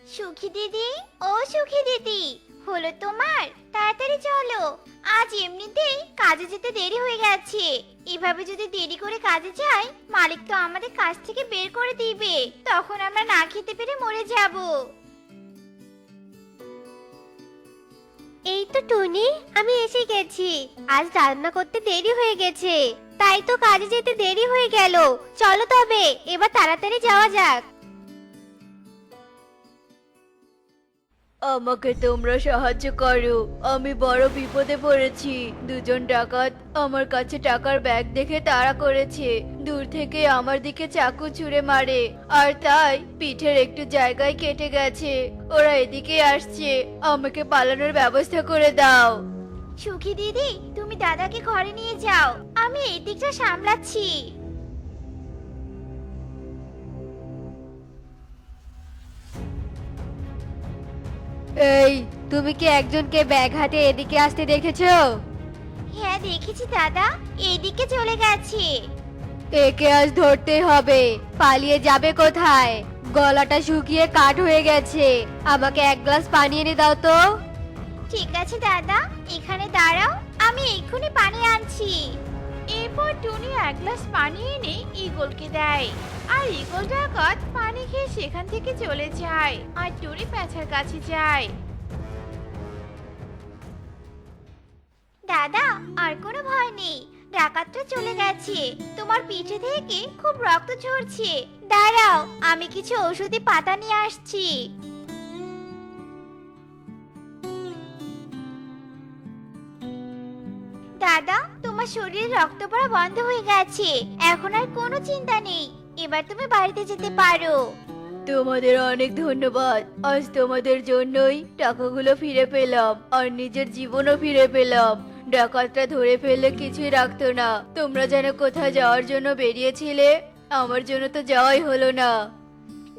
সুখী দিদি, ও সুখী দিদি, হলো তোমার? তাড়াতাড়ি চলো, আজ এমনিতেই কাজে যেতে দেরি হয়ে গেছে। এভাবে যদি দেরি করে কাজে যাই, মালিক তো আমাদের কাজ থেকে বের করে দিবে, তখন আমরা না খেতে পেরে মরে যাব। এই তো টুনি, আমি এসে গেছি। আজ রান্না করতে দেরি হয়ে গেছে, তাই তো কাজে যেতে দেরি হয়ে গেল। চলো তবে এবার তাড়াতাড়ি যাওয়া যাক। আমাকে তোমরা সাহায্য করো, আমি বড় বিপদে পড়েছি। দুজন ডাকাত আমার কাছে টাকার ব্যাগ দেখে তাড়া করেছে, দূর থেকে আমার দিকে চাকু ছুঁড়ে মারে, আর তাই পিঠের একটু জায়গায় কেটে গেছে। ওরা এদিকে আসছে, আমাকে পালানোর ব্যবস্থা করে দাও। সুখী দিদি, তুমি দাদাকে ঘরে নিয়ে যাও, আমি এই দিকটা সামলাচ্ছি। এই, তুমি কি একজনকে ব্যাগ হাতে এদিকে আসতে দেখেছো? হ্যাঁ দেখেছি দাদা, এইদিকে চলে গেছে। একে আজ ধরতে হবে। পালিয়ে যাবে কোথায়? গলাটা শুকিয়ে কাঠ হয়ে গেছে। আমাকে এক গ্লাস পানি এনে দাও তো। ঠিক আছে দাদা, এখানে দাঁড়াও, আমি এক্ষুনি পানি আনছি। এরপর টুনি এক গ্লাস পানি এনে ঈগলকে দেয়, আর ঈগল ডাকাত পানি খেয়ে সেখান থেকে চলে যায়, আর টুনি প্যাঁচার কাছে যায়। দাদা, আর কোনো ভয় নেই, ডাকাতটা চলে গেছে। তোমার পিঠে থেকে খুব রক্ত ঝরছে, দাঁড়াও, আমি কিছু ঔষধি পাতা নিয়ে আসছি। দাদা, তোমার শরীরে রক্ত পড়া বন্ধ হয়ে গেছে, এখন আর কোনো চিন্তা নেই, এবার তুমি বাড়িতে যেতে পারো। তোমাদের অনেক ধন্যবাদ, আজ তোমাদের জন্যই টাকাগুলো ফিরে পেলাম, আর নিজের জীবনও ফিরে পেলাম। ডাকাতটা ধরে ফেললে কিছুই রাখতো না। তোমরা যেন কোথায় যাওয়ার জন্য বেরিয়েছিলে, আমার জন্য তো যাওয়াই হলো না।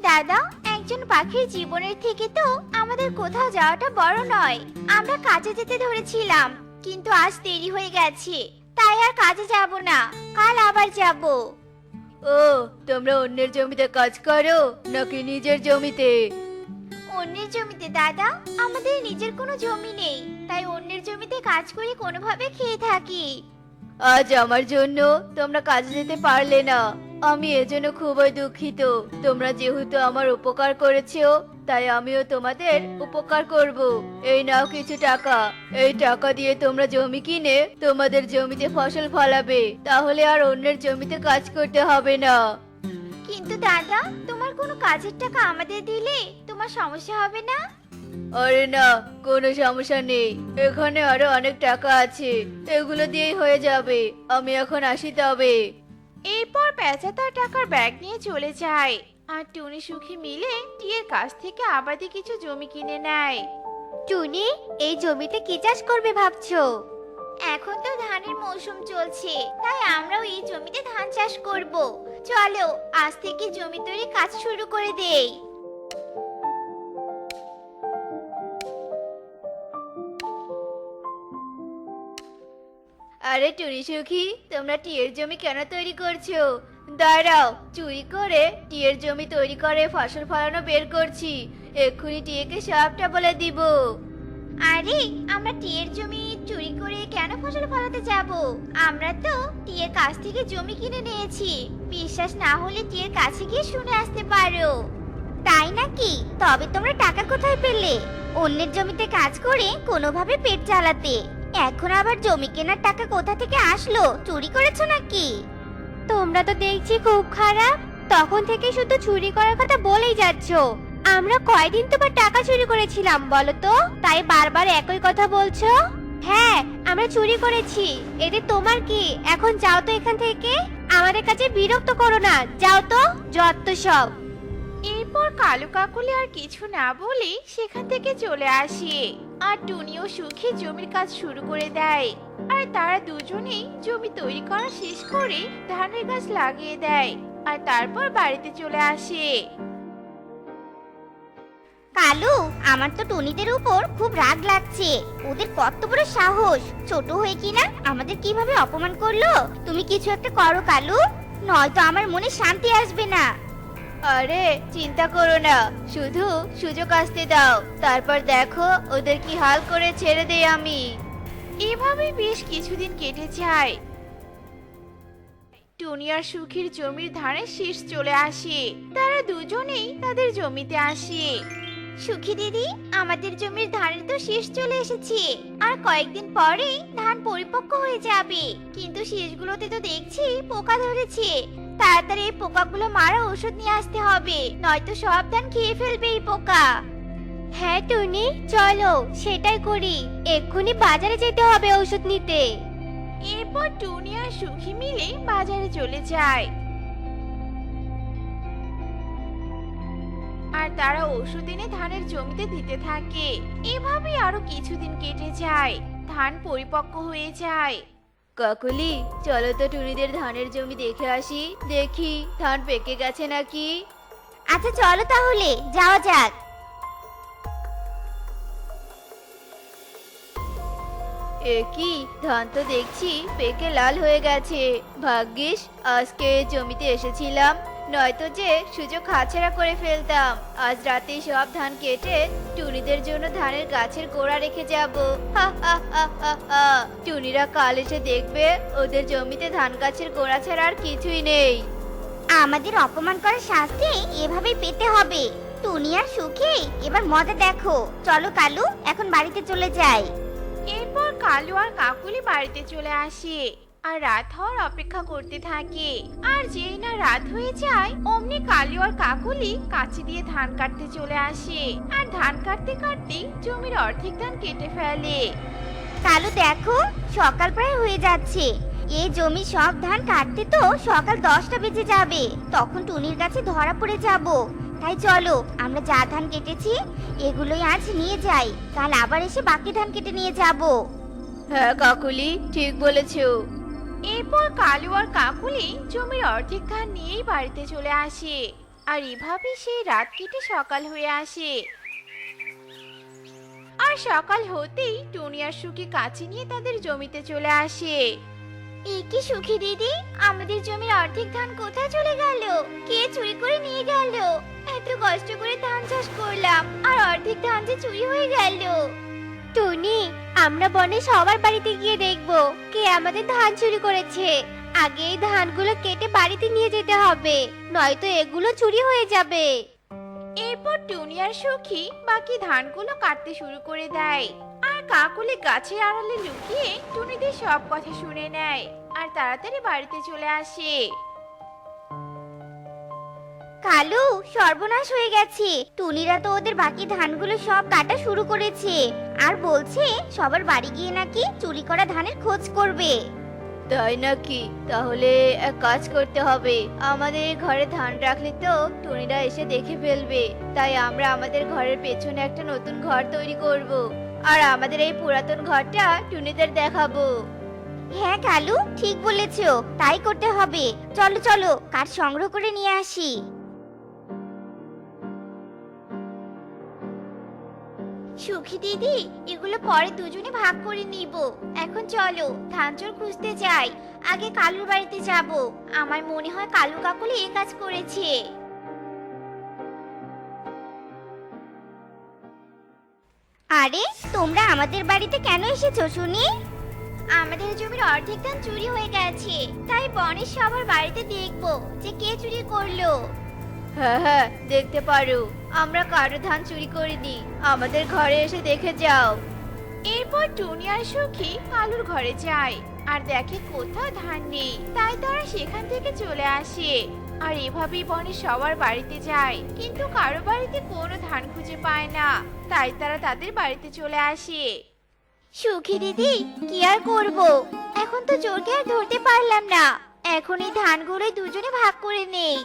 দাদা, একজন পাখির জীবনের থেকে তো আমাদের কোথাও যাওয়াটা বড় নয়। আমরা কাজে যেতে ধরেছিলাম, কিন্তু আজ দেরি হয়ে গেছে, তাই আর কাজে যাব না, কাল আবার যাব। ও, তোমরা অন্যের জমিতে কাজ করো নাকি নিজের জমিতে? অন্যের জমিতে দাদা, আমাদের নিজের কোনো জমি নেই, তাই অন্যের জমিতে কাজ করে কোনোভাবে খেয়ে থাকি। আজ আমার জন্য তোমরা কাজে যেতে পারলে না, আমি এজন্য খুবই দুঃখিত। তোমরা যেহেতু আমার উপকার করেছো, তাই আমিও তোমাদের উপকার করব। এই নাও কিছু টাকা, এই টাকা দিয়ে তোমরা জমি কিনে তোমাদের জমিতে ফসল ফলাবে, তাহলে আর অন্যের জমিতে কাজ করতে হবে না। কিন্তু দাদা, তোমার কোনো কাজের টাকা আমাদের দিলে তোমার সমস্যা হবে না? আরে না, কোনো সমস্যা নেই, এখানে আরো অনেক টাকা আছে, এগুলো দিয়েই হয়ে যাবে। আমি এখন আসি তবে। এরপর পেঁচা তার টাকার ব্যাগ নিয়ে চলে যায়, আর টুনি সুখী মিলে টিয়ের কাছ থেকে আবাদি কিছু জমি কিনে নেয়। টুনি, এই জমিতে কি চাষ করবে ভাবছো? এখন তো ধানের মৌসুম চলছে, তাই আমরাও এই জমিতে ধান চাষ করব। চলো, আজ থেকে জমি তৈরি কাজ শুরু করে দেই। আরে টুনি সুখী, তোমরা টিয়ের জমি কেন তৈরি করছো? দাঁড়াও, চুরি করে টিয়ের জমি তৈরি করে ফসল ফলানো বের করছি, এক্ষুনি টিয়েকে সবটা বলে দিব। আরে, আমরা টিয়ের জমি চুরি করে কেন ফসল ফলাতে যাব? আমরা তো টিয়ের কাছ থেকে জমি কিনে নিয়েছি, বিশ্বাস না হলে টিয়ের কাছে গিয়ে শুনে আসতে পারো। তাই নাকি? তবে তোমরা টাকা কোথায় পেলে? অন্যের জমিতে কাজ করে কোনোভাবে পেট চালাতে, এখন আবার জমি কেনার টাকা কোথা থেকে আসলো? চুরি করেছো নাকি? তোমরা তো দেখছি খুব খারাপ, তখন থেকে শুধু চুরি করার কথা বলেই যাচ্ছ। আমরা কয়দিন তোমার টাকা চুরি করেছিলাম বলো তো, তাই বারবার একই কথা বলছো? হ্যাঁ, আমরা চুরি করেছি, এতে তোমার কি? এখন যাও তো এখান থেকে, আমাদের কাছে বিরক্ত করো না, যাও তো, যত সব। এরপর কালু কাকুলি আর কিছু না বলে সেখান থেকে চলে আসে, আর টুনিও সুখী জমির কাজ শুরু করে দেয়। আর তারা দুজনেই জমি তৈরি করা শেষ করে ধানের গাছ লাগিয়ে দেয়, আর তারপর বাড়িতে চলে আসে। কালু, আমার তো টুনিদের উপর খুব রাগ লাগছে, ওদের কত বড় সাহস, ছোট হয়ে কিনা আমাদের কিভাবে অপমান করলো। তুমি কিছু একটা করো কালু, নয়তো আমার মনে শান্তি আসবে না। আরে চিন্তা করো না, শুধু সুযোগ আসতে দাও, তারপর দেখো ওদের কি হাল করে ছেড়ে দেই আমি। এভাবে বেশ কিছুদিন কেটে যায়। টুনি আর সুখীর জমির ধারে শীষ চলে আসে। তারা দুজনেই তাদের জমিতে আসে। সুখী দিদি, আমাদের জমির ধারে তো শীষ চলে এসেছে, আর কয়েকদিন পরেই ধান পরিপক্ক হয়ে যাবে, কিন্তু শীষগুলোতে তো দেখছি পোকা ধরেছে। তাড়াতাড়ি এই পোকাগুলো মারা ওষুধ নিয়ে আসতে হবে, নয়তো সব ধান খেয়ে ফেলবে এই পোকা। হ্যাঁ টুনি, চলো সেটাই করি। এক্ষুনি বাজারে যেতে হবে ওষুধ নিতে। এরপর টুনি আর সুখী মিলে বাজারে চলে যায়। আর তারা ওষুধ এনে ধানের জমিতে দিতে থাকে। এভাবে আরো কিছুদিন কেটে যায়। ধান পরিপক্ক হয়ে যায়। কাকুলি, চলো তো টুনিদের ধানের জমি দেখে আসি, দেখি ধান পেকে গেছে নাকি। আচ্ছা চলো তাহলে যাওয়া যাক। এ কি, ধান তো দেখছি পেকে লাল হয়ে গেছে। ভাগ্যিস আজকে জমিতে এসেছিলাম, নয়তো যে সুযোগ হাতছাড়া করে ফেলতাম। আজ রাতে সব ধান কেটে টুনিদের জন্য ধানের গাছের গোড়া রেখে যাব। হা হা হা হা হা। টুনিরা কাল এসে দেখবে ওদের জমিতে ধান গাছের গোড়া ছাড়া আর কিছুই নেই। আমাদের অপমান করার শাস্তি এভাবেই পেতে হবে। টুনি আর সুখী এবার মজা দেখো। চলো কালু, এখন বাড়িতে চলে যাই। এরপর কালু আর কাকুলি বাড়িতে চলে আসে আর রাত হওয়ার অপেক্ষা করতে থাকে। আর যেই না রাত হয়ে যায়, অমনি কালু আর কাকুলি কাঁচি দিয়ে ধান কাটতে চলে আসে। আর ধান কাটতে কাটতে জমির অর্ধেক ধান কেটে ফেলে। কালু দেখো, সকাল প্রায় হয়ে যাচ্ছে। এই জমি সব ধান কাটতে তো সকাল 10টা বেজে যাবে। তখন টুনির কাছে ধরা পড়ে যাব। তাই চলো আমরা যা ধান কেটেছি এগুলোই আজ নিয়ে যাই, কাল আবার এসে বাকি ধান কেটে নিয়ে যাব। হ্যাঁ কাকুলি, ঠিক বলেছো। এরপর কালু আর কাকুলি জমির অর্ধেক ধান নিয়েই বাড়িতে চলে আসে। আর এভাবে সেই রাত কেটে সকাল হয়ে আসে। আর সকাল হতেই টুনি আর সুখী কাঁচি নিয়ে তাদের জমিতে চলে আসে। এই কি সুখী দিদি, আমাদের জমির অর্ধেক ধান কোথায় চলে গেল? কে চুরি করে নিয়ে গেল? এত কষ্ট করে ধান চাষ করলাম, আর অর্ধেক ধান যে চুরি হয়ে গেল। টুনি, আমরা বনে সবার বাড়িতে গিয়ে দেখব কে আমাদের ধান চুরি করেছে। আগে এই ধানগুলো কেটে বাড়িতে নিয়ে যেতে হবে, নয়তো এগুলো চুরি হয়ে যাবে। এরপর টুনি আর সখী বাকি ধানগুলো কাটতে শুরু করে দেয়। আর কাকুলি গাছের আড়ালে লুকিয়ে টুনিদের সব কথা শুনে নেয় আর তাড়াতাড়ি বাড়িতে চলে আসে। কালু, সর্বনাশ হয়ে গেছে। টুনিরা তো ওদের বাকি ধানগুলো সব কাটা শুরু করেছে, আর বলছে সবার বাড়ি গিয়ে নাকি চুরি করা ধানের খোঁজ করবে। তাই নাকি? তাহলে এক কাজ করতে হবে, আমাদের ঘরে ধান রাখলে তো টুনিরা এসে দেখে ফেলবে। তাই আমরা আমাদের ঘরের পেছনে একটা নতুন ঘর তৈরি করব, আর আমাদের এই পুরাতন ঘরটা টুনিদের দেখাবো। হ্যাঁ কালু, ঠিক বলেছো, তাই করতে হবে। চলো চলো, কাঠ সংগ্রহ করে নিয়ে আসি। সুখী দিদি, এগুলো পরে দুজনে ভাগ করে নিব। এখন চলো ধান চোর খুঁজতে যাই। আগে কালুর বাড়িতে যাব। আমার মনে হয় কালু কাকুলি এই কাজ করেছে। আরে, তোমরা আমাদের বাড়িতে কেন এসেছো শুনি? আমাদের জমির অর্ধেক ধান চুরি হয়ে গেছে, তাই বনের সবার বাড়িতে দেখবো যে কে চুরি করলো। হ্যাঁ হ্যাঁ, দেখতে পারো, আমরা কারো ধান চুরি করিনি, আমাদের ঘরে এসে দেখে যাও। এরপর টুনি আর সখী কালুর ঘরে যায় আর দেখে কোথাও ধান নেই। তাই তারা সেখান থেকে চলে আসে। আর এভাবেই বনের সবার বাড়িতে যায়, কিন্তু কারো বাড়িতে কোনো ধান খুঁজে পায় না। তাই তারা তাদের বাড়িতে চলে আসে। সুখী দিদি, কি আর করব, এখন তো চোরকে আর ধরতে পারলাম না। এখন এই ধানগুলোই দুজনে ভাগ করে নেই।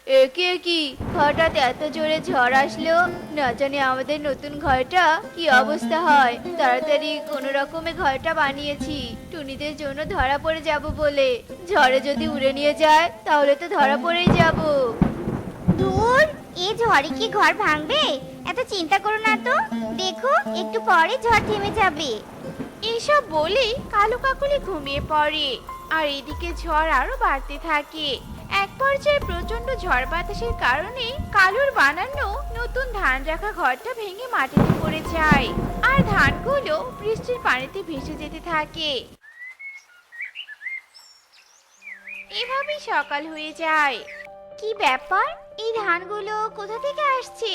একে কি, হঠাৎ এত জোরে ঝড় আসলো, না জানি আমাদের নতুন ঘরটা কি অবস্থা হয়। তাড়াতাড়ি কোনো রকমে ঘরটা বানিয়েছি টুনিদের জন্য ধরা পড়ে যাব বলে। ঝড়ে যদি উড়ে নিয়ে যায় তাহলে তো ধরা পড়েই যাব। ধুর, এই ঝড়ে কি ঘর ভাঙবে? এত চিন্তা করো না তো, দেখো একটু পরে ঝড় থেমে যাবে। এসব বলে কালু কাকুলি ঘুমিয়ে পড়ে। আর এদিকে ঝড় আরো বাড়তে থাকে। এক পর্যায়ে প্রচন্ড ঝড় বাতাসের কারণে কালুর বানানো নতুন ধান রাখা ঘরটা ভেঙে মাটিতে পড়ে যায়, আর ধানগুলো বৃষ্টির পানিতে ভেসে যেতে থাকে। এভাবেই সকাল হয়ে যায়। কি ব্যাপার, এই ধানগুলো কোথা থেকে আসছে?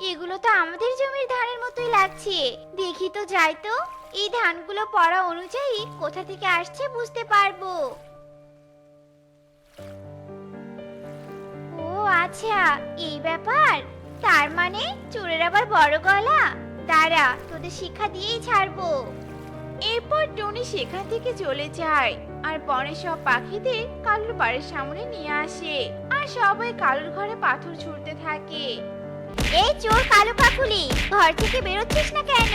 এগুলো তো আমাদের জমির ধানের মতোই লাগছে। দেখি তো, যাই তো, এই ধানগুলো পড়া অনুযায়ী কোথা থেকে আসছে বুঝতে পারবো। ও আচ্ছা, এই ব্যাপার। তার মানে চোরের আবার বড় গলা। দাঁড়া, তোদের শিক্ষা দিয়েই ছাড়বো। এরপর টুনি সেখান থেকে চলে যায় আর বনের সব পাখিদের কালুর বাড়ির সামনে নিয়ে আসে, আর সবাই কালুর ঘরে পাথর ছুঁড়তে থাকে। এই চোর কালু কাকুলি, ঘর থেকে বেরোচ্ছিস না কেন?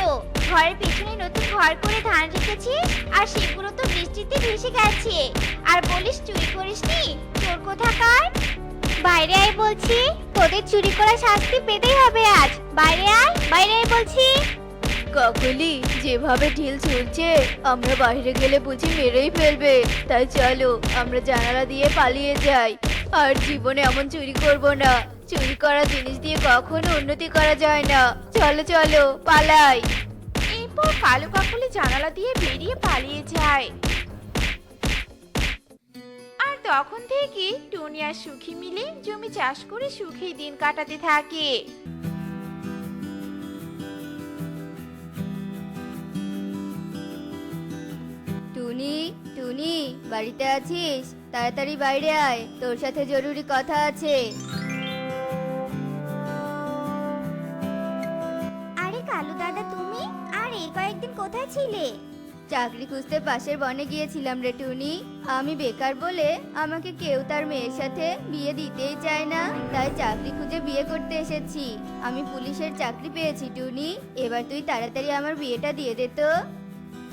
ঘরের পেছনে নতুন ঘর করে ধান রেখেছিস, আর সেগুলো তো বৃষ্টিতে ভেসে গেছে। আর বলিস চুরি করিসনি? চোর কোথাকার! বাইরে আয় বলছি, তোদের চুরি করা শাস্তি পেতেই হবে আজ। বাইরে আয়, বাইরে আয় বলছি। কাকুলি, যেভাবে ঢিল ছুড়ছে আমরা বাইরে গেলে বুঝি মেরেই ফেলবে। তাই চলো আমরা জানালা দিয়ে পালিয়ে যাই। আর জীবনে এমন চুরি করব না। চুরি করা জিনিস দিয়ে কখনো উন্নতি করা যায় না। চলো চলো পালাই। এরপর কালু কাকুলি জানালা দিয়ে বেরিয়ে পালিয়ে যায়। আর তখন থেকে টুনি আর সুখী মিলে জমি চাষ করে সুখেই দিন কাটাতে থাকে। টুনি, টুনি, বাড়িতে আছিস? তাড়াতাড়ি বাইরে আয়, তোর সাথে জরুরি কথা আছে। আরে কালু দাদা, তুমি আর এই কয়েকদিন কোথায় ছিলে? চাকরি খুঁজতে পাশের বনে গিয়েছিলাম রে টুনি। আমি বেকার বলে আমাকে কেউ তার মেয়ের সাথে বিয়ে দিতেই চায় না, তাই চাকরি খুঁজে বিয়ে করতে এসেছি। আমি পুলিশের চাকরি পেয়েছি টুনি। এবার তুই তাড়াতাড়ি আমার বিয়েটা দিয়ে দে তো।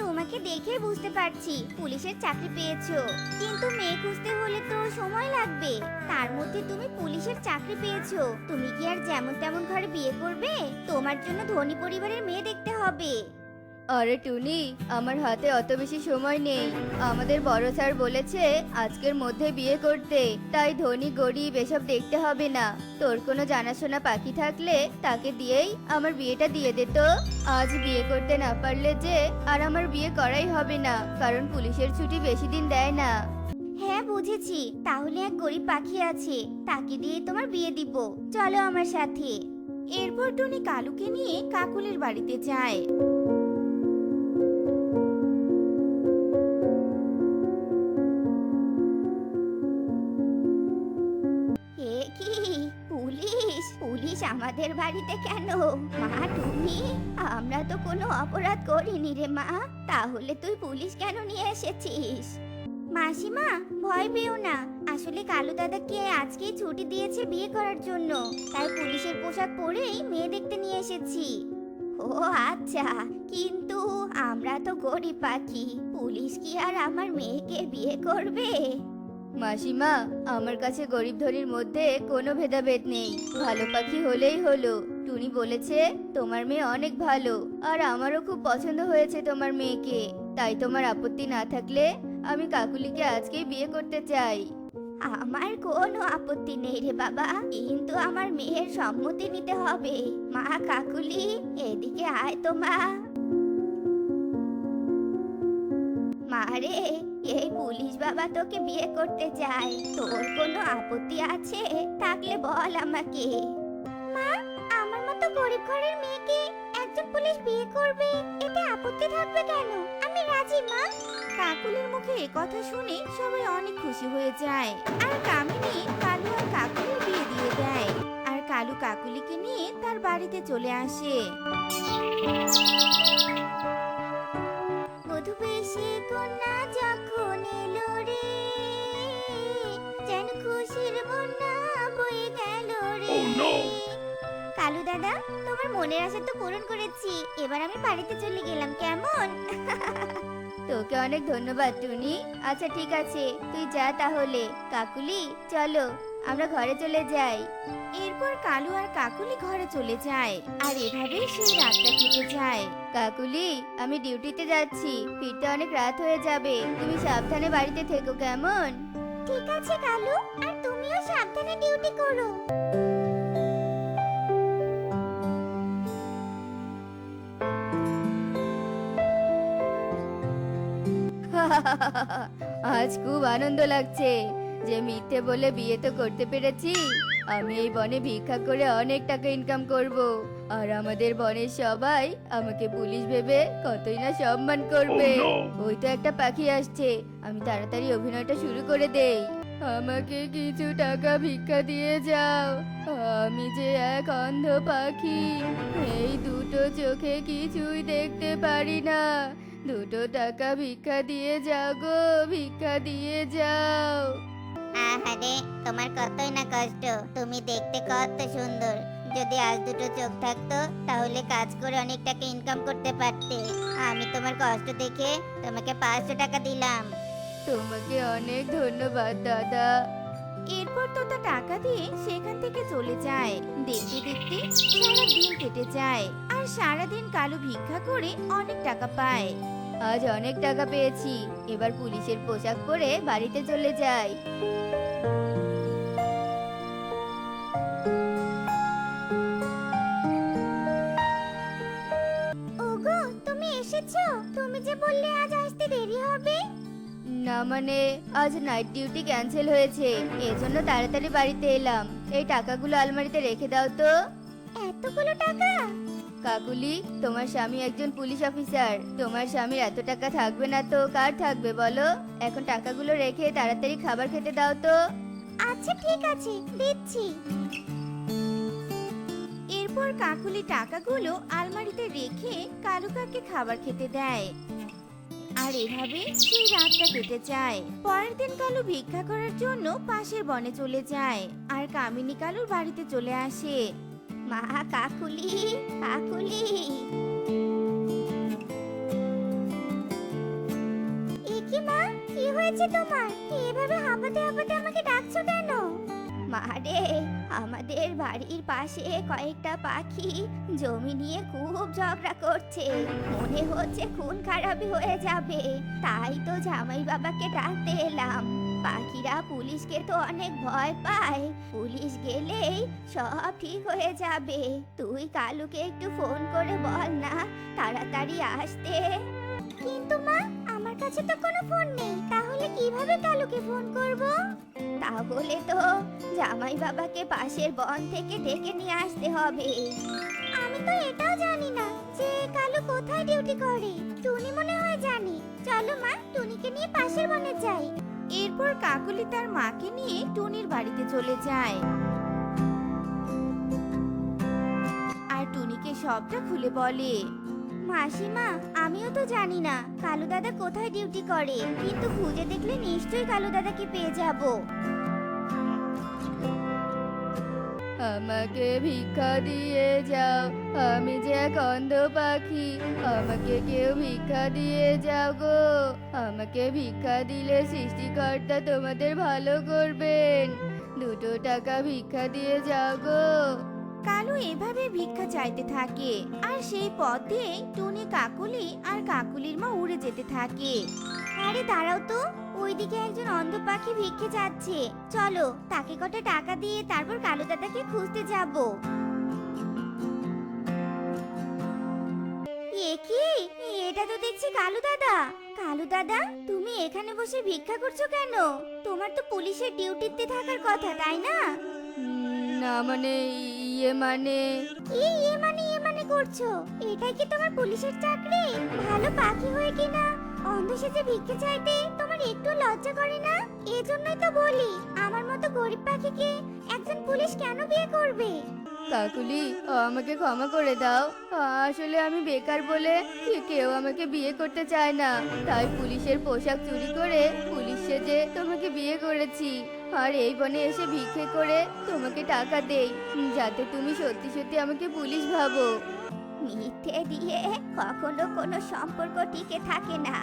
তোমাকে দেখে বুঝতে পারছি পুলিশের চাকরি পেয়েছো, কিন্তু মেয়ে খুঁজতে হলে তো সময় লাগবে। তার মধ্যে তুমি পুলিশের চাকরি পেয়েছো, তুমি কি আর যেমন তেমন ঘরে বিয়ে করবে? তোমার জন্য ধনী পরিবারের মেয়ে দেখতে হবে। আরে টুনি, আমার হাতে অত বেশি সময় নেই। আমাদের বড় স্যার বলেছে আজকের মধ্যে বিয়ে করতে, তাই ধনী গরিব এসব দেখতে হবে না। তোর কোনো জানাশোনা পাখি থাকলে তাকে দিয়েই আমার বিয়েটা দিয়ে দে তো। আজ বিয়ে করতে না পারলে যে আর আমার বিয়ে করাই হবে না, কারণ পুলিশের ছুটি বেশি দিন দেয় না। হ্যাঁ বুঝেছি, তাহলে এক গরিব পাখি আছে, তাকে দিয়ে তোমার বিয়ে দিব। চলো আমার সাথে। এরপর টুনি কালুকে নিয়ে কাকুলির বাড়িতে যায়। এ কি, পুলিশ? পুলিশ আমাদের বাড়িতে কেন? মা টুনি, আমরা তো কোনো অপরাধ করিনি রে মা, তাহলে তুই পুলিশ কেন নিয়ে এসেছিস? মাসিমা, ভয় পেও না, আসলে কালু দাদাকে আজকেই ছুটি দিয়েছে বিয়ে করার জন্য, তাই পুলিশের পোশাক পরেই মেয়ে দেখতে নিয়ে এসেছি। ও আচ্ছা, কিন্তু আমরা তো গরিব পাখি, পুলিশ কি আর আমার মেয়েকে বিয়ে করবে? মাসিমা, আমার কাছে গরিব ধনীর মধ্যে কোনো ভেদাভেদ নেই, ভালো পাখি হলেই হলো। টুনি বলেছে তোমার মেয়ে অনেক ভালো, আর আমারও খুব পছন্দ হয়েছে তোমার মেয়েকে। তাই তোমার আপত্তি না থাকলে আমি কাকুলিকে আজকেই বিয়ে করতে চাই। আমার কোনো আপত্তি নেই রে বাবা, কিন্তু আমার মেয়ের সম্মতি নিতে হবে। মা কাকুলি, এদিকে আয় তো মা। মারে, এই পুলিশ বাবা তোকে বিয়ে করতে চায়, তোর কোনো আপত্তি আছে থাকলে বল আমাকে। মা, আমার মতো গরিব ঘরের মেয়েকে একজন পুলিশ বিয়ে করবে, এতে আপত্তি থাকবে কেন? আমি রাজি মা। কাকুলির মুখে এ কথা শুনে সবাই অনেক খুশি হয়ে যায়, আর কামিনী কালু আর কাকুলির বিয়ে দিয়ে দেয়, আর কালু কাকুলিকে নিয়ে তার বাড়িতে চলে আসে। বধূ বেশে কন্যা যখন এলো রে, যেন খুশির বন্যা বয়ে গেল রে। কালু দাদা, তোমার মনের আশা তো পূরণ করেছি, এবার আমি বাড়িতে চলে গেলাম, কেমন? তোকে অনেক ধন্যবাদ টুনি। আচ্ছা ঠিক আছে, তুই যা তাহলে। কাকুলি চলো। আমরা ঘরে চলে যাই। এরপর কালু আর কাকুলি ঘরে চলে যায় আর এভাবেই সেই রাতটা কেটে যায়। কাকুলি, আমি ডিউটিতে যাচ্ছি, ফিরতে অনেক রাত হয়ে যাবে, তুমি সাবধানে বাড়িতে থেকো, কেমন? ঠিক আছে কালু, আর তুমিও সাবধানে ডিউটি করো। আজ খুব আনন্দ লাগছে যে মিথ্যে বলে বিয়ে তো করতে পেরেছি। আমি এই বনে ভিক্ষা করে অনেক টাকা ইনকাম করব, আর আমাদের বনের সবাই আমাকে পুলিশ ভেবে কতই না সম্মান করবে। ওই তো একটা পাখি আসছে, আমি তাড়াতাড়ি অভিনয়টা শুরু করে দেই। আমাকে কিছু টাকা ভিক্ষা দিয়ে যাও, আমি যে এক অন্ধ পাখি, এই দুটো চোখে কিছুই দেখতে পারি না। দুটো টাকা ভিক্ষা দিয়ে যাও গো, ভিক্ষা দিয়ে যাও। আহারে, তোমার কতই না কষ্ট, তুমি দেখতে কত সুন্দর। যদি আজ দুটো চোখ থাকতো তাহলে কাজ করে অনেক টাকা ইনকাম করতে পারতে। আমি তোমার কষ্ট দেখে তোমাকে 500 টাকা দিলাম। তোমাকে অনেক ধন্যবাদ দাদা। এরপর তোতা টাকা দিয়ে সেখান থেকে চলে যায়। দেখতে দেখতে সারা দিন কেটে যায় আর সারাদিন কালু ভিক্ষা করে অনেক টাকা পায়। আজ অনেক টাকা পেয়েছি, এবার পুলিশের পোশাক পরে বাড়িতে চলে যাই। ওগো, তুমি এসেছো? তুমি যে বললে আজ আসতে দেরি হবে। না মানে, আজ নাইট ডিউটি ক্যান্সেল হয়েছে, এজন্য তাড়াতাড়ি বাড়িতে এলাম। এই টাকাগুলো আলমারিতে রেখে দাও তো। এতগুলো টাকা? কাকুলি, তোমার স্বামী একজন পুলিশ অফিসার, তোমার স্বামীর এত টাকা থাকবে না তো কার থাকবে বলো? এখন টাকাগুলো রেখে তাড়াতাড়ি খাবার খেতে দাও তো। আচ্ছা ঠিক আছে, দিচ্ছি। এরপর কাকুলি টাকাগুলো আলমারিতে রেখে কালু কাককে খাবার খেতে দেয়। আর এভাবে সেই রাতটা কেটে যায়। পরের দিন কালু ভিক্ষা করার জন্য পাশের বনে চলে যায় আর কামিনী কালুর বাড়িতে চলে আসে। মা, কাকুলি, কাকুলি। একি মা, কি হয়েছে তোমার? এভাবে হাঁপাতে হাঁপাতে আমাকে ডাকছো কেন? মা রে, আমাদের বাড়ির পাশে কয়েকটা পাখি জমি নিয়ে খুব ঝগড়া করছে, মনে হচ্ছে খুন খারাপি হয়ে যাবে। তাই তো জামাই বাবাকে ডাকতে এলাম। পাখিরা পুলিশকে তো অনেক ভয় পায়, পুলিশ গেলেই সব ঠিক হয়ে যাবে। তুই কালুকে একটু ফোন করে বল না তাড়াতাড়ি আসতে। কিন্তু মা, আমার কাছে তো কোনো ফোন নেই, তাহলে কিভাবে কালুকে ফোন করব? তাহলে তো জামাই বাবাকে পাশের বন থেকে ডেকে নিয়ে আসতে হবে। আমি তো এটাও জানি না যে কালু কোথায় ডিউটি করে। টুনি মনে হয় জানি। চলো মা, টুনিকে নিয়ে পাশের বনে যাই। এরপর কাকুলি তার মাকে নিয়ে টুনির বাড়িতে চলে যায় আর টুনিকে সবটা খুলে বলে। মাসিমা, আমিও তো জানি না কালু দাদা কোথায় ডিউটি করে, কিন্তু খুঁজে দেখলে নিশ্চয়ই কালু দাদাকে পেয়ে যাব। আমাকে ভিক্ষা দিয়ে যাও, আমি যে এক অন্ধ পাখি, আমাকে কেউ ভিক্ষা দিয়ে যাও গো। আমাকে ভিক্ষা দিলে সৃষ্টিকর্তা তোমাদের ভালো করবেন, দুটো টাকা ভিক্ষা দিয়ে যাও গো। কালু এভাবে ভিক্ষা চাইতে থাকে আর সেই পথ দিয়ে টুনি, কাকুলি আর কাকুলির মা উড়ে যেতে থাকে। আরে দাঁড়াও তো, ওইদিকে একজন অন্ধ পাখি ভিক্ষে যাচ্ছে। চলো তাকে কটা টাকা দিয়ে তারপর কালু দাদাকে খুঁজতে যাব। এ কি, এটা তো দেখছি কালু দাদা। কালু দাদা, তুমি এখানে বসে ভিক্ষা করছো কেন? তোমার তো পুলিশের ডিউটিতে থাকার কথা, তাই না? না মানে, ইয়ে মানে। কি ইয়ে মানে করছো? এটাই কি তোমার পুলিশের চাকরি? ভালো পাখি হয়ে কিনা অন্ধ সেজে ভিক্ষে চাইতে তোমার একটু লজ্জা করে না? এজন্যই তো বলি, আমার মতো গরিব পাখিকে একজন পুলিশ কেন বিয়ে করবে? কাকুলি, আমাকে ক্ষমা করে দাও, আসলে আমি বেকার বলে কেউ আমাকে বিয়ে করতে চায় না, তাই পুলিশের পোশাক চুরি করে পুলিশ সেজে তোমাকে বিয়ে করেছি। আর এই বনে এসে ভিক্ষে করে তোমাকে টাকা দেই, যাতে তুমি সত্যি সত্যি আমাকে পুলিশ ভাবো। মিথ্যে দিয়ে কখনো কোনো সম্পর্ক টিকে থাকে না।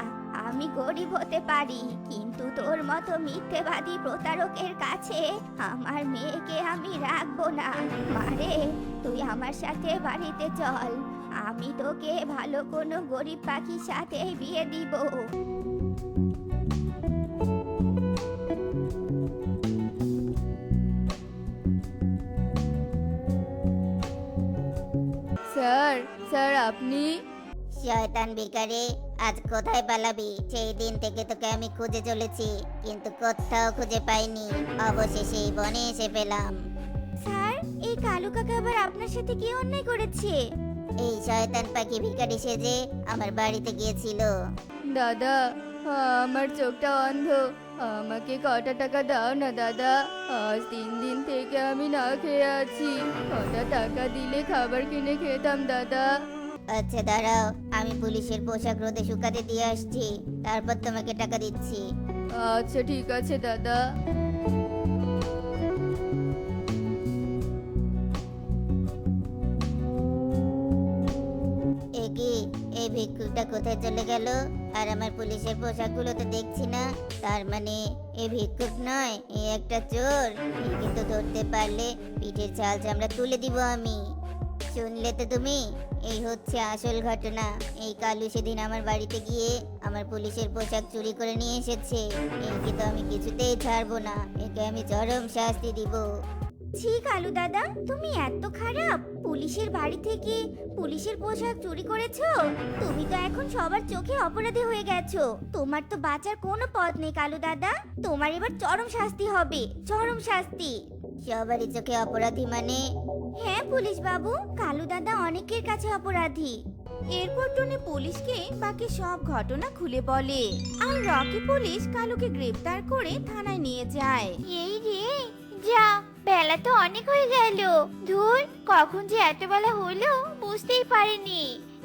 আমি গরিব হতে পারি, কিন্তু তোর মতো মিথ্যেবাদী প্রতারকের কাছে আমার মেয়েকে আমি রাখবো না। মারে, তুই আমার সাথে বাড়িতে চল, আমি তোকে ভালো কোনো গরিব পাখির সাথে বিয়ে দিব। স্যার, স্যার আপনি? শয়তান ভিখারি, আজ কোথায় পালাবি? সেই দিন থেকে তোকে আমি খুঁজে চলেছি, কিন্তু কোথাও খুঁজে পাইনি। অবশেষে এই বনে এসে পেলাম। স্যার, এই কালু কাকা আবার আপনার সাথে কি অন্যায় করেছে? এই শয়তান পাখি ভিখারি সেজে আমার বাড়িতে গিয়েছিল। দাদা, আমার চোখটা অন্ধ, আমাকে কটা টাকা দাও না দাদা। আজ 3 দিন থেকে আমি না খেয়ে আছি, কটা টাকা দিলে খাবার কিনে খেতাম দাদা। আচ্ছা দাঁড়াও, আমি পুলিশের পোশাক রোদে শুকাতে দিয়ে আসছি, তারপর তোমাকে টাকা দিচ্ছি। আচ্ছা ঠিক আছে দাদা। এ কি, এই ভিক্ষুকটা কোথায় চলে গেল? আর আমার পুলিশের পোশাকগুলো তো দেখছি না। তার মানে এ ভিক্ষুক নয়, এ একটা চোর। একে তো ধরতে পারলে পিঠের ছাল চামড়া তুলে দিব আমি। শুনলে তো তুমি? এই হচ্ছে আসল ঘটনা। এই কালু সেদিন আমার বাড়িতে গিয়ে আমার পুলিশের পোশাক চুরি করে নিয়ে এসেছে। একে তো আমি কিছুতেই ছাড়বো না, একে আমি চরম শাস্তি দিব। ছি কালু দাদা, তুমি এত খারাপ? পুলিশের বাড়ি থেকে পুলিশের পোশাক চুরি করেছো? তুমি তো এখন সবার চোখে অপরাধী হয়ে গেছো। তোমার তো বাঁচার কোনো পথ নেই কালু দাদা। তোমার এবার চরম শাস্তি হবে, চরম শাস্তি। সবারই চোখে অপরাধী মানে? হ্যাঁ পুলিশ বাবু, কালু দাদা অনেকের কাছে অপরাধী। এরপর টুনি পুলিশকে বাকি সব ঘটনা খুলে বলে, আর রকি পুলিশ কালুকে গ্রেফতার করে থানায় নিয়ে যায়। এই রে, যা, বেলা তো অনেক হয়ে গেল। ধুর, কখন যে এত বেলা হলো বুঝতেই পারিনি।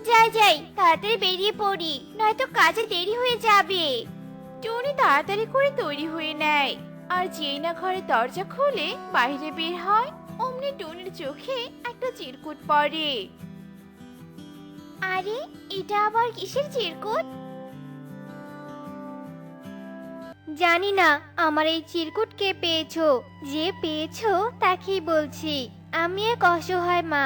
যাই যাই, তাড়াতাড়ি বেরিয়ে পড়ি, নয়তো কাজে দেরি হয়ে যাবে। টুনি তাড়াতাড়ি করে তৈরি হয়ে নেয়, আর যেই না ঘরের দরজা খুলে বাইরে বের হয়, অমনি টুনির চোখে একটা চিরকুট পড়ে। আরে, এটা আবার কিসের চিরকুট? জানি না আমার এই চিরকুট কে পেয়েছো। যে পেয়েছো তাকেই বলছি, আমি এক অসহায় মা।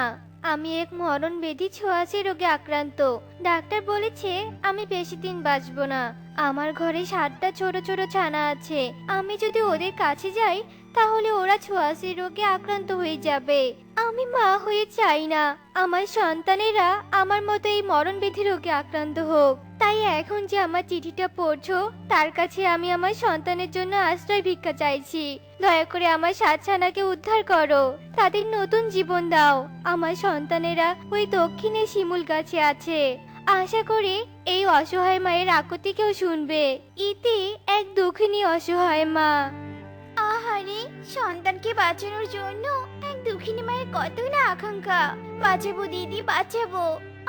আমি এক মরণ ব্যাধি ছোঁয়াচে রোগে আক্রান্ত। ডাক্তার বলেছে আমি বেশি দিন বাঁচবো না। আমার ঘরে 7টা ছোট ছোট ছানা আছে। আমি যদি ওদের কাছে যাই তাহলে ওরা ছোঁয়াচে রোগে আক্রান্ত হয়ে যাবে। আমি মা হয়ে চাই না আমার সন্তানেরা আমার মতো এই মরণ ব্যাধি রোগে আক্রান্ত হোক। তাই এখন যে আমার চিঠিটা পড়ছো তার কাছে আমি আমার সন্তানের জন্য আশ্রয় ভিক্ষা চাইছি। দয়া করে আমার 7 ছানাকে উদ্ধার করো, তাদের নতুন জীবন দাও। আমার সন্তানেরা ওই দক্ষিণে শিমুল গাছে আছে। আশা করি এই অসহায় মায়ের আকুতি কেউ শুনবে। ইতি এক দুঃখিনী অসহায় মা। আহারে, সন্তানকে বাঁচানোর জন্য এক দুঃখিনী মায়ের কত না আকাঙ্ক্ষা। বাঁচাবো দিদি, বাঁচাবো।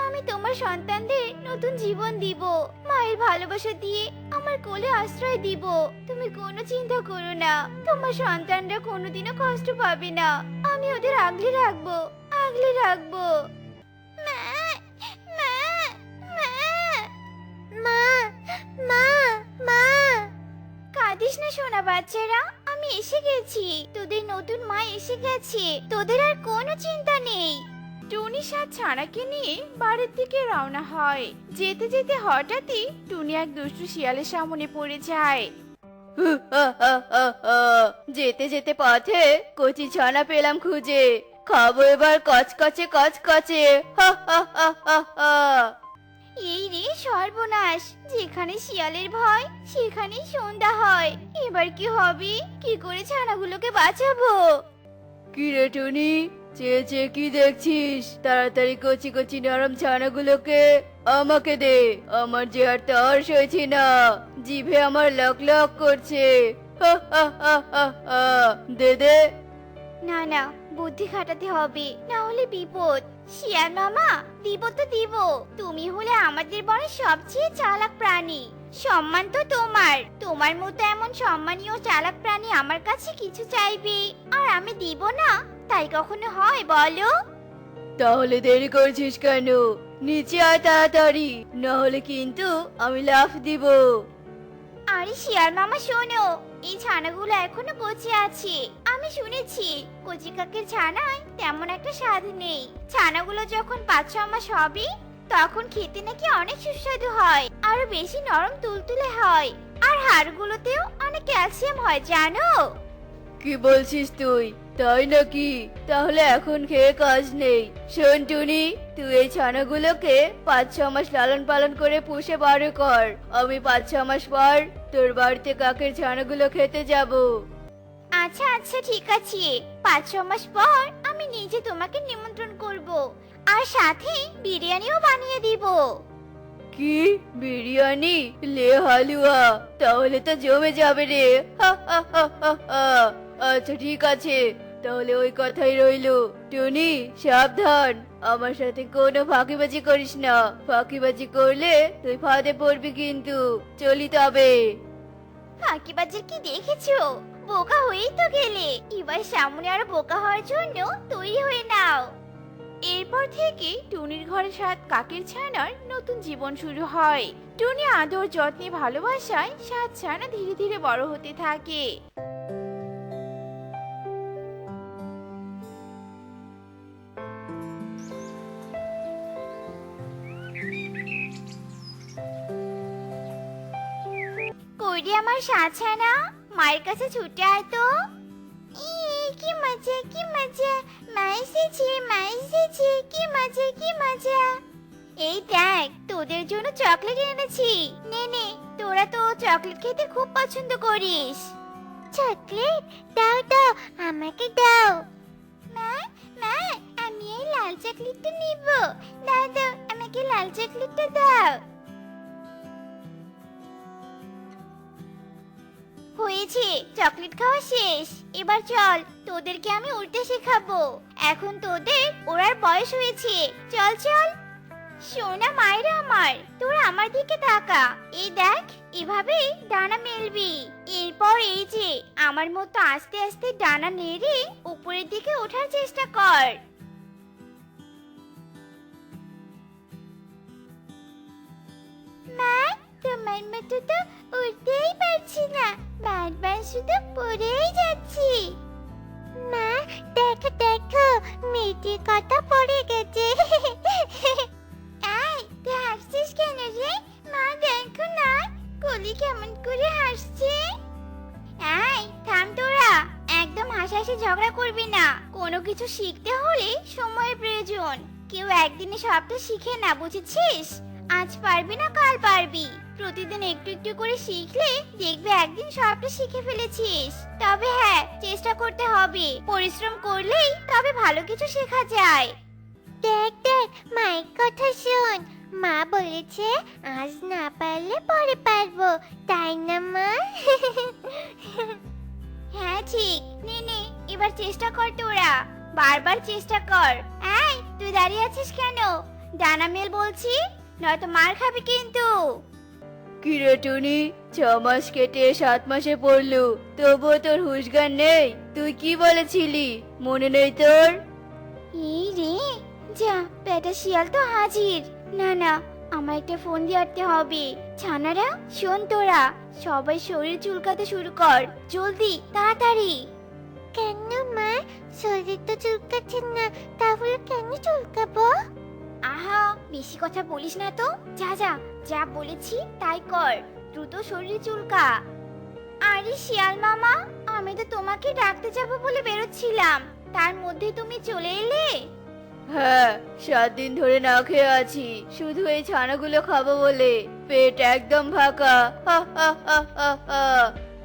আমি তোমার সন্তানদের নতুন জীবন দিব, মায়ের ভালোবাসা দিয়ে আমার কোলে আশ্রয় দিব। তুমি কোনো চিন্তা করো না, তোমার সন্তানরা কোনোদিনও কষ্ট পাবে না। আমি ওদের আগলে রাখবো, আগলে রাখবো। মা, মা, মা, মা, মা, মা। কাঁদিস না সোনা বাচ্চারা, আমি এসে গেছি। তোদের নতুন মা এসে গেছে, তোদের আর কোনো চিন্তা নেই। টুনি 7 ছানাকে নিয়ে বাড়ির দিকে রওনা হয়। যেতে যেতে হঠাৎই টুনি এক দুষ্টু শিয়ালের সামনে পড়ে যায়। যেতে যেতে পথে কচি ছানা পেলাম খুঁজে, খাবো এবার কচকচে কচকচে। হা হা হা হা হা। এই রে সর্বনাশ, যেখানে শিয়ালের ভয় সেখানেই সন্ধ্যা হয়। এবার কি হবে? কি করে ছানাগুলোকে বাঁচাবো? কি রে টুনি, চেয়ে চেয়ে কি দেখছিস? তাড়াতাড়ি কচি কচি নরম ছানাগুলোকে আমাকে দে। আমার যে আর তর সইছে না, জিভে আমার লক লক করছে। হা হা হা হা হা। দে দে। না না, বুদ্ধি খাটাতে হবে, না হলে বিপদ। শিয়াল মামা, দিব তো দিব। তুমি হলে আমাদের বনের সবচেয়ে চালাক প্রাণী। সম্মান তো তোমার, তোমার মতো এমন সম্মানীয় চালাক প্রাণী আমার কাছে কিছু চাইবে আর আমি দিব না, তাই কখনো হয় বলো? তাহলে দেরি করছিস কেন? নিচে আয় তাড়াতাড়ি, না হলে কিন্তু আমি লাফ দিব। আরে শিয়াল মামা শোনো, এই ছানাগুলো এখনো কচি আছে। আমি শুনেছি কচি কাকের ছানায় তেমন একটা স্বাদ নেই। ছানাগুলো যখন 5-6 মাস হবে তখন খেতে নাকি অনেক সুস্বাদু হয়, আরো বেশি নরম তুলতুলে হয়, আর হাড়গুলোতেও অনেক ক্যালসিয়াম হয় জানো। কি বলছিস তুই, তাই নাকি? তাহলে এখন খেয়ে কাজ নেই। শোন টুনি, তুই এই ছানাগুলোকে 5-6 মাস লালন পালন করে পুষে বড় কর। আমি 5-6 মাস পর তোর বাড়িতে কাকের ছানাগুলো খেতে যাব। আচ্ছা আচ্ছা ঠিক আছে, 5-6 মাস পর আমি নিজে তোমাকে নিমন্ত্রণ করব, আর সাথে বিরিয়ানিও বানিয়ে দিব। কি বিরিয়ানি? লে হালুয়া, তাহলে তো জমে যাবে রে। হা হা হা হা হা। আচ্ছা ঠিক আছে, তাহলে ওই কথাই রইলো। টুনি সাবধান, আমার সাথে কোনো ফাঁকিবাজি করিস না। ফাঁকিবাজি করলে তুই ফাঁদে পড়বি কিন্তু। চলি তবে। ফাঁকিবাজির কি দেখেছো? বোকা হয়েই তো গেলে, এবার সামনে আরো বোকা হওয়ার জন্য তৈরি হয়ে নাও। এরপর থেকে টুনির ঘরে 7 কাকের ছানার নতুন জীবন শুরু হয়। টুনি আদর যত্নে ভালোবাসায় 7 ছানা ধীরে ধীরে বড় হতে থাকে। কইরে আমার 7 ছানা, মায়ের কাছে ছুটে আয় তো। কি মজা কি মজা, মা এসেছে, কি মজা কি মজা। এই দেখ, তোদের জন্য চকলেট এনেছি, নে নে, তোরা তো চকলেট খেতে খুব পছন্দ করিস। চকলেট দাও দাও, আমাকে দাও। মা মা, আমি এই লাল চকলেটটা নিব, দাও দাও, আমাকে লাল চকলেটটা দাও। হয়েছে, চকলেট খাওয়া শেষ, এবার চল, তোদেরকে আমি উড়তে শেখাবো। এখন তোদের ওড়ার বয়স হয়েছে, চল চল। সোনা মায়েরা আমার, তোরা আমার দিকে তাকা, এই দেখ, এভাবেই ডানা মেলবি। এরপর এই যে আমার মতো আস্তে আস্তে ডানা নেড়ে উপরের দিকে ওঠার চেষ্টা কর। মা, তোমার মতো তো উঠতেই পারছি না, বারবার শুধু পড়েই যাচ্ছি। মা দেখো দেখো, মেয়েটির কথা পড়ে গেছে। এই, তুই হাসছিস কেন রে? মা দেখো না, কলি কেমন করে হাসছে। এই থাম তোরা, একদম হাসাহাসি ঝগড়া করবি না। কোনো কিছু শিখতে হলে সময়ের প্রয়োজন, কেউ একদিনে সবটা শিখে না, বুঝেছিস? আজ পারবি না কাল পারবি, প্রতিদিন একটু একটু করে শিখলে দেখবি একদিন সবটা শিখে ফেলেছিস। তবে হ্যাঁ, চেষ্টা করতে হবে, পরিশ্রম করলেই তবে ভালো কিছু শেখা যায়। দেখ দেখ, মায়ের কথা শোন, মা বলেছে আজ না পারলে পরে পারবো, তাই না মা? হ্যাঁ ঠিক, নে নে, এবার চেষ্টা কর তোরা, বারবার চেষ্টা কর। এই তুই দাঁড়িয়ে আছিস কেন? ডানা মেল বলছি, নয়তো মার খাবি কিন্তু। কি রে টুনি, 6 মাস কেটে 7 মাসে পড়লো, তবুও তোর হুঁশ জ্ঞান নেই। তুই কি বলেছিলি, মনে নেই তোর? এই রে, যা, বেটা শিয়াল তো হাজির। না না, আমার একটা ফোন দিয়ে আনতে হবে। ছানারা শোন তোরা, সবাই শরীর চুলকাতে শুরু কর, জলদি তাড়াতাড়ি। কেন মা, শরীর তো চুলকাচ্ছে না, তাহলে কেন চুলকাবো? আহা, বেশি কথা বলিস না তো, যা যা, যা বলেছি তাই কর, দ্রুত শরীর চুলকা। আরে শিয়াল মামা, আমি তো তোমাকে ডাকতে যাব বলে বেরোচ্ছিলাম, তার মধ্যে তুমি চলে এলে। হ্যাঁ, 7 দিন ধরে না খেয়ে আছি, শুধু এই ছানাগুলো খাবো বলে। পেট একদম ফাঁকা। হা হা হা হা হা।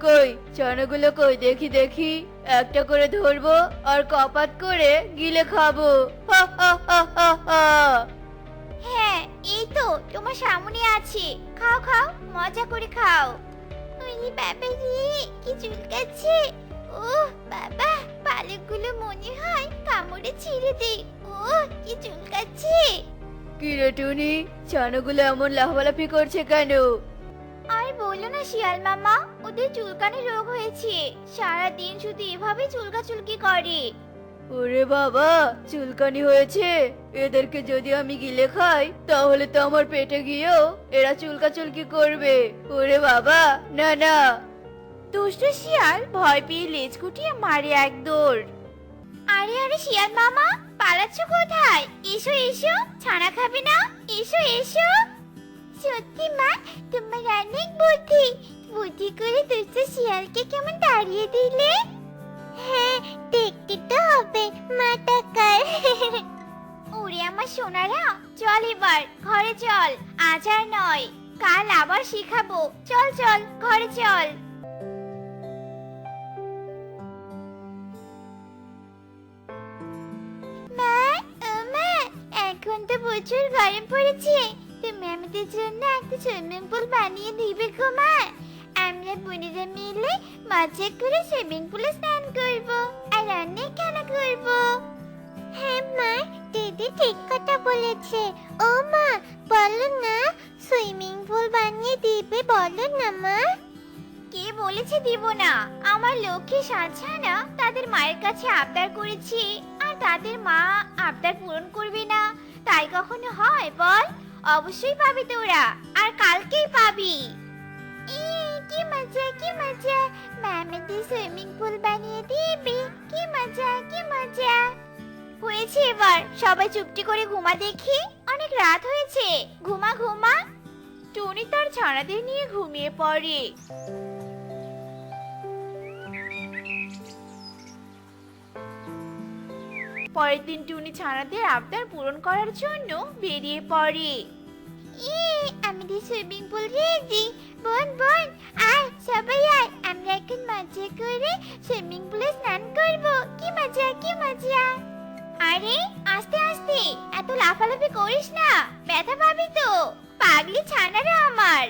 কই ছানাগুলো কই, দেখি দেখি, একটা করে ধরবো আর কপাত করে গিলে খাবো। হা হা হা হা হা। হ্যাঁ, এই তো তোমার সামনে আছে, খাও খাও, মজা করে খাও। ওরে বাবা রে, কি চুলকাচ্ছে। ওহ বাবা, পালকগুলো মনে হয় কামড়ে ছিঁড়ে দে। ওহ, কি চুলকাচ্ছে। কি রে টুনি, ছানাগুলো এমন লাফালাফি করছে কেন? আর বললো না শিয়াল মামা, ওদের চুলকানি রোগ হয়েছে, সারা দিন শুধু এভাবে চুলকাচুলকি করে। ওরে বাবা, চুলকানি হয়েছে। এদেরকে যদি আমি গিলে খাই তাহলে তো আমার পেটে গিয়েও এরা চুলকাচুলকি করবে। ওরে বাবা, না না। দুষ্টু শিয়াল ভয় পেয়ে লেজ গুটিয়ে মারে এক দৌড়। আরে আরে শিয়াল মামা, পালাচ্ছ কোথায়? এসো এসো, ছানা খাবে না? এসো এসো। সত্যি মা, তোমার অনেক বুদ্ধি। বুদ্ধি করে দুষ্টু শিয়ালকে কেমন তাড়িয়ে দিলে। হ্যাঁ, দেখতে তো হবে মা টাকার। ওরে আমার সোনারা, চল এবার ঘরে চল। আজ আর নয়, কাল আবার শিখাবো। চল চল ঘরে চল। মা, ও মা, এখন তো প্রচুর গরম পড়েছে। তুমি আমাদের জন্য একটা সুইমিং পুল বানিয়ে দিবে গো মা। আমরা বোনেরা মিলে মজা করে সুইমিং পুলে স্নান করব আর অনেক খেলা করব। হ্যাঁ মা, দিদি ঠিক কথা বলেছে। ও মা, বলো না সুইমিং পুল বানিয়ে দিবে, বলো না মা। কে বলেছে দিব না? আমার লক্ষ্মী সাছানা তাদের মায়ের কাছে আবদার করেছি, আর তাদের মা আবদার পূরণ করবে না তাই কখনো হয় বল? অবশ্যই পাবি তোরা, আর কালকেই পাবি। কি মজা, কি মজা, মা আমাদের সুইমিং পুল বানিয়ে দিবে। কি মজা, কি মজা। হয়েছে এবার, সবাই চুপটি করে ঘুমা দেখি। অনেক রাত হয়েছে, ঘুমা ঘুমা। টুনি তার ছানাদের নিয়ে ঘুমিয়ে পড়ে। পরের দিন টুনি ছানাদের আবদার পূরণ করার জন্য বেরিয়ে পড়ে। আমাদের সুইমিং পুল রেডি। বোন বোন, আয় সবাই আয়, আমরা এখন মজা করে সুইমিং পুলে স্নান করব। কি মজা, কি মজা। আরে আস্তে আস্তে, এত লাফালাফি করিস না, ব্যথা পাবি তো। পাগলি ছানারা আমার।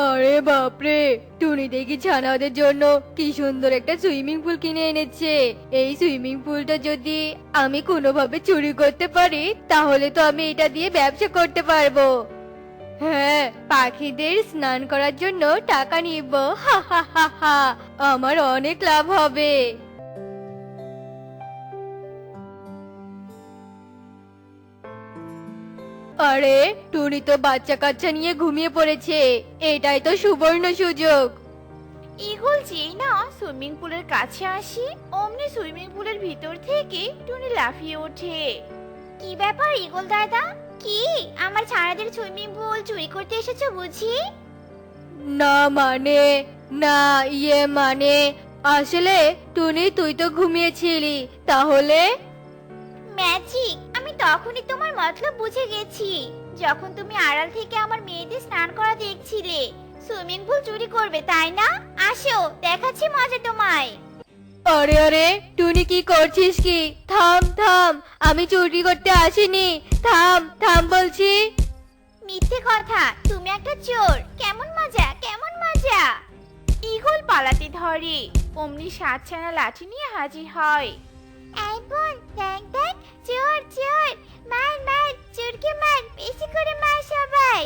আরে বাপরে, টুনি দেখি ছানাদের জন্য কি সুন্দর একটা সুইমিং পুল কিনে এনেছে। এই সুইমিং পুলটা যদি আমি কোনোভাবে চুরি করতে পারি তাহলে তো আমি এটা দিয়ে ব্যবসা করতে পারবো। হ্যাঁ, পাখিদের স্নান করার জন্য টাকা নিব। হা হা হা হা, আমার অনেক লাভ হবে। আরে টুনি তো বাচ্চা কাচ্চা নিয়ে ঘুমিয়ে পড়েছে, এটাই তো সুবর্ণ সুযোগ। ইগল যেই না সুইমিং পুলের কাছে আসি, অমনি সুইমিং পুলের ভিতর থেকে টুনি লাফিয়ে ওঠে। কি ব্যাপার ইগল দাদা? কি আমার ছানাদের সুইমিং পুল চুরি করতে এসেছো বুঝি? না মানে, না মানে আসলে টুনি তুই তো ঘুমিয়েছিলি, তাহলে? ম্যাজিক, আমি তখনই তোমার মতলব বুঝে গেছি। যখন তুমি আড়াল থেকে আমার মেয়েদের স্নান করা দেখছিলে। সুইমিং পুল চুরি করবে তাই না? আসো, দেখাচ্ছি মজা তোমায়। আরে আরে টুনি কি করছিস কি? থাম থাম, আমি চুরি করতে আসিনি। থাম থাম বলছি। মিথ্যে কথা, তুমি একটা চোর। কেমন মজা, কেমন মজা। ইগল পালাতে ধরে, অমনি সাতছানা লাঠি নিয়ে হাজির হয়। এই বোন, দেখ দেখ, চোর চোর। মার মার, চোরকে মার, বেশি করে মার সবাই।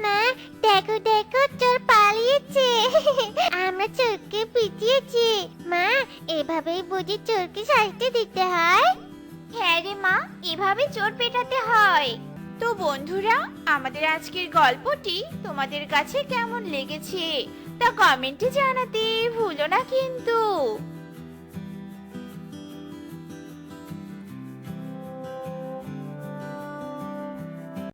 মা, দেখো দেখো, চোর পালিয়েছে। আমরা চোরকে পিটিয়েছি। মা, এভাবেই বুঝি চোরকে শাস্তি দিতে হয়? হ্যাঁ রে মা, এভাবে চোর পেটাতে হয়। তো বন্ধুরা, আমাদের আজকের গল্পটি তোমাদের কাছে কেমন লেগেছে তা কমেন্টে জানাতে ভুলো না কিন্তু।